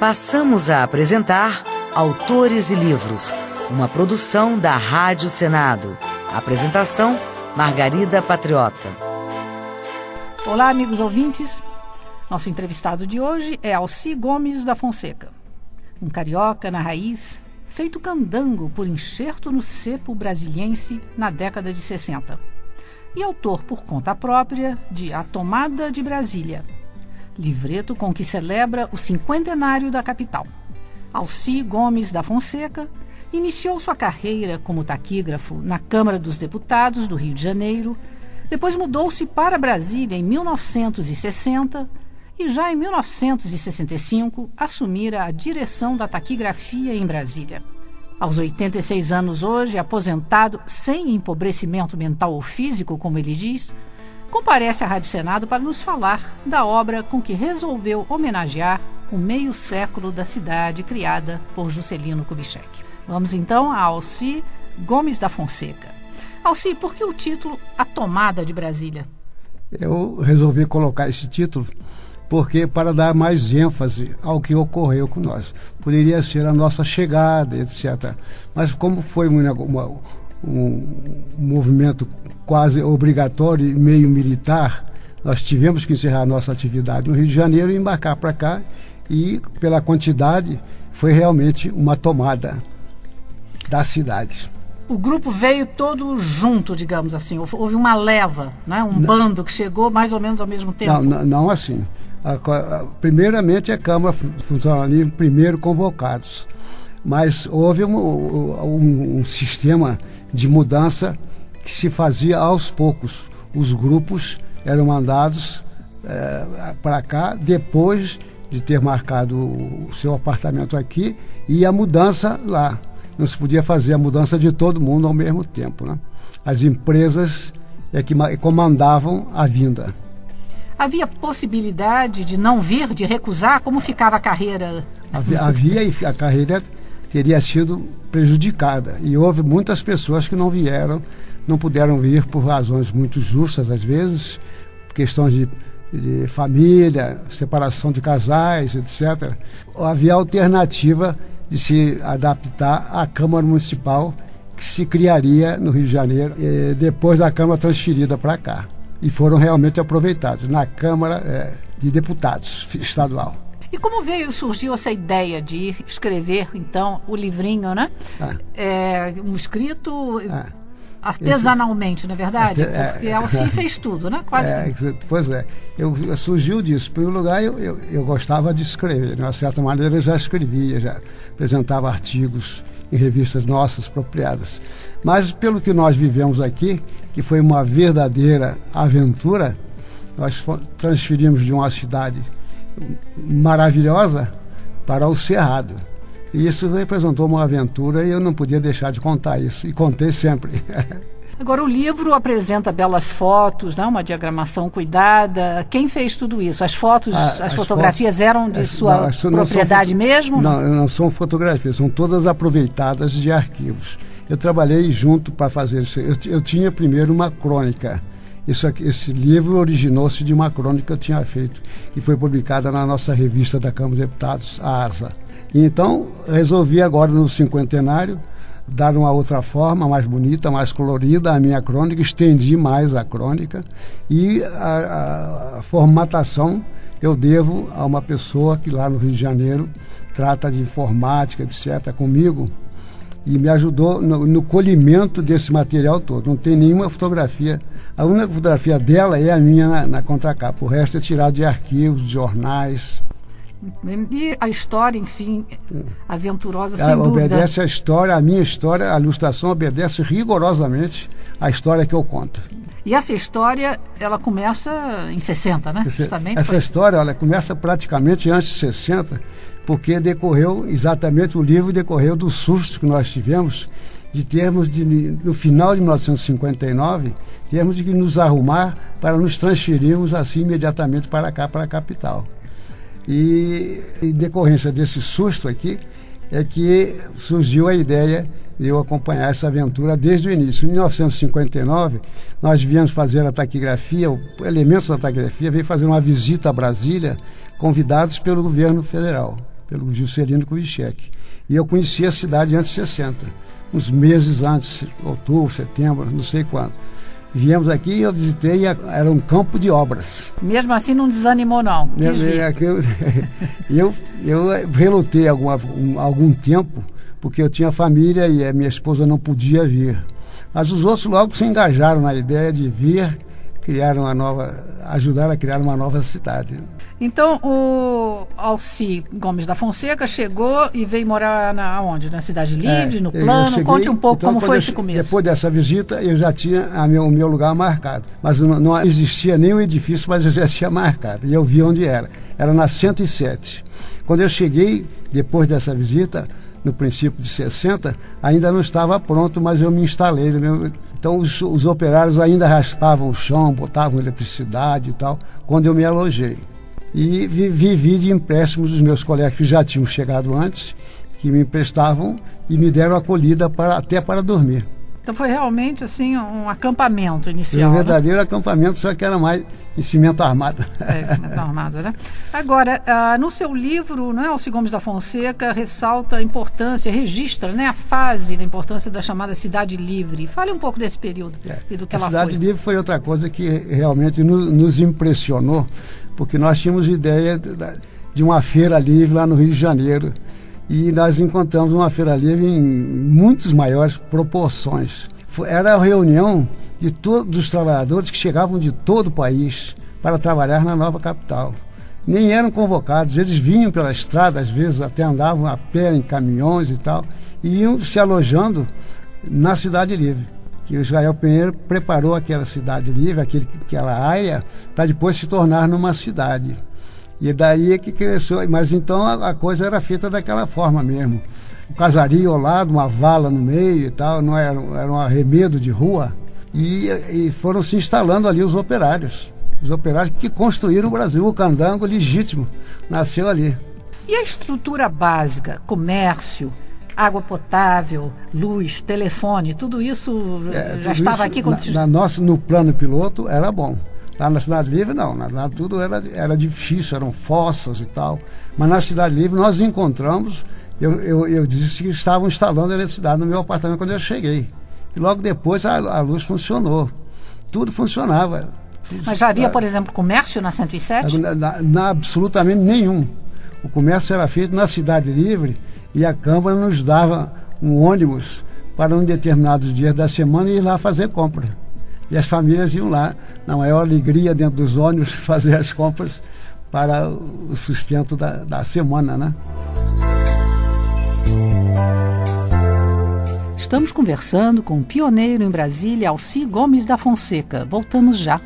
Passamos a apresentar Autores e Livros, uma produção da Rádio Senado. Apresentação, Margarida Patriota. Olá, amigos ouvintes. Nosso entrevistado de hoje é Alci Gomes da Fonseca, um carioca na raiz, feito candango por enxerto no cepo brasiliense na década de 60, e autor por conta própria de A Tomada de Brasília, livreto com que celebra o cinquentenário da capital. Alci Gomes da Fonseca iniciou sua carreira como taquígrafo na Câmara dos Deputados do Rio de Janeiro, depois mudou-se para Brasília em 1960 e já em 1965 assumira a direção da taquigrafia em Brasília. Aos 86 anos hoje, aposentado sem empobrecimento mental ou físico, como ele diz, comparece à Rádio Senado para nos falar da obra com que resolveu homenagear o meio século da cidade criada por Juscelino Kubitschek. Vamos então a Alci Gomes da Fonseca. Alci, por que o título A Tomada de Brasília? Eu resolvi colocar esse título porque para dar mais ênfase ao que ocorreu com nós. Poderia ser a nossa chegada, etc. Mas como foi um movimento quase obrigatório e meio militar, nós tivemos que encerrar nossa atividade no Rio de Janeiro e embarcar para cá, e pela quantidade foi realmente uma tomada da cidade. O grupo veio todo junto, digamos assim, houve uma leva, né? Bando que chegou mais ou menos ao mesmo tempo. Não assim. Primeiramente a Câmara funcionaria primeiro convocados, mas houve um sistema de mudança que se fazia aos poucos. Os grupos eram mandados para cá depois de ter marcado o seu apartamento aqui, e a mudança lá. Não se podia fazer a mudança de todo mundo ao mesmo tempo, né? As empresas é que comandavam a vinda. Havia possibilidade de não vir, de recusar? Como ficava a carreira? Havia, e a carreira teria sido prejudicada. E houve muitas pessoas que não vieram, não puderam vir por razões muito justas, às vezes, questões de família, separação de casais, etc. Havia alternativa de se adaptar à Câmara Municipal que se criaria no Rio de Janeiro, depois da Câmara transferida para cá. E foram realmente aproveitados na Câmara de Deputados estadual. E como surgiu essa ideia de escrever, então, o livrinho, né? Um escrito artesanalmente, não é verdade? Porque Alci fez tudo, né? Quase que... Pois é. Surgiu disso. Em primeiro lugar, eu gostava de escrever. De uma certa maneira, eu já escrevia, já apresentava artigos em revistas nossas apropriadas. Mas pelo que nós vivemos aqui, que foi uma verdadeira aventura, nós transferimos de uma cidade maravilhosa para o Cerrado. E isso representou uma aventura e eu não podia deixar de contar isso. E contei sempre. Agora, o livro apresenta belas fotos, né? Uma diagramação cuidada. Quem fez tudo isso? As fotos, as fotografias eram de sua propriedade mesmo? Não são fotografias, são todas aproveitadas de arquivos. Eu trabalhei junto para fazer isso. Eu tinha primeiro uma crônica. Esse livro originou-se de uma crônica que eu tinha feito, que foi publicada na nossa revista da Câmara dos Deputados, a ASA. Então, resolvi agora, no cinquentenário, dar uma outra forma, mais bonita, mais colorida à minha crônica, estendi mais a crônica, e a formatação eu devo a uma pessoa que lá no Rio de Janeiro trata de informática, etc., comigo, e me ajudou no colhimento desse material todo. Não tem nenhuma fotografia. A única fotografia dela é a minha na contracapa. O resto é tirado de arquivos, de jornais. E a história, enfim, aventurosa, sem dúvida. Obedece à história, a minha história, a ilustração obedece rigorosamente à história que eu conto. E essa história, ela começa em 60, né? Justamente essa história, ela começa praticamente antes de 60, porque o livro decorreu do susto que nós tivemos de termos, no final de 1959, termos de nos arrumar para nos transferirmos assim imediatamente para cá, para a capital. E em decorrência desse susto aqui, é que surgiu a ideia de eu acompanhar essa aventura desde o início. Em 1959, nós viemos fazer a taquigrafia, elementos da taquigrafia, veio fazer uma visita a Brasília, convidados pelo governo federal, pelo Juscelino Kubitschek. E eu conheci a cidade antes de 60, uns meses antes, outubro, setembro, não sei quando. Viemos aqui e eu visitei, era um campo de obras. Mesmo assim não desanimou não? Quis vir. Eu relutei algum tempo, porque eu tinha família e a minha esposa não podia vir. Mas os outros logo se engajaram na ideia de vir, ajudaram a criar uma nova cidade. Então, o Alci Gomes da Fonseca chegou e veio morar onde? Na Cidade Livre, no Plano? Cheguei, conte um pouco então, como foi esse começo. Depois dessa visita, eu já tinha o meu lugar marcado. Mas não existia nenhum edifício, mas eu já tinha marcado. E eu vi onde era. Era na 107. Quando eu cheguei, depois dessa visita, no princípio de 60, ainda não estava pronto, mas eu me instalei. Então, os operários ainda raspavam o chão, botavam eletricidade e tal, quando eu me alojei. E vivi de empréstimos dos meus colegas que já tinham chegado antes, que me emprestavam e me deram acolhida até para dormir. Então foi realmente assim um acampamento inicial. Foi um verdadeiro acampamento, só que era mais em cimento armado. Cimento armado, né? Agora, no seu livro, né, Alci Gomes da Fonseca ressalta a importância, registra, né, a fase da importância da chamada Cidade Livre. Fale um pouco desse período e do que ela foi. A Cidade Livre foi outra coisa que realmente nos impressionou, porque nós tínhamos ideia de uma feira livre lá no Rio de Janeiro. E nós encontramos uma feira livre em muitas maiores proporções. Era a reunião de todos os trabalhadores que chegavam de todo o país para trabalhar na nova capital. Nem eram convocados, eles vinham pela estrada, às vezes até andavam a pé em caminhões e tal, e iam se alojando na Cidade Livre. Que o Israel Pinheiro preparou aquela Cidade Livre, aquela área, para depois se tornar numa cidade. E daí é que cresceu, mas então a coisa era feita daquela forma mesmo. O casario ao lado, uma vala no meio e tal, não era um arremedo de rua. E foram se instalando ali os operários que construíram o Brasil. O candango legítimo nasceu ali. E a estrutura básica, comércio, água potável, luz, telefone, tudo isso já estava aqui quando no plano piloto era bom. Lá na Cidade Livre, não. Lá tudo era difícil, eram fossas e tal. Mas na Cidade Livre nós encontramos, eu disse que estavam instalando a eletricidade no meu apartamento quando eu cheguei. E logo depois a luz funcionou. Tudo funcionava. Mas já havia, por exemplo, comércio na 107? Absolutamente nenhum. O comércio era feito na Cidade Livre e a Câmara nos dava um ônibus para um determinados dias da semana ir lá fazer compra. E as famílias iam lá, na maior alegria, dentro dos ônibus, fazer as compras para o sustento da semana, né? Estamos conversando com o pioneiro em Brasília, Alci Gomes da Fonseca. Voltamos já.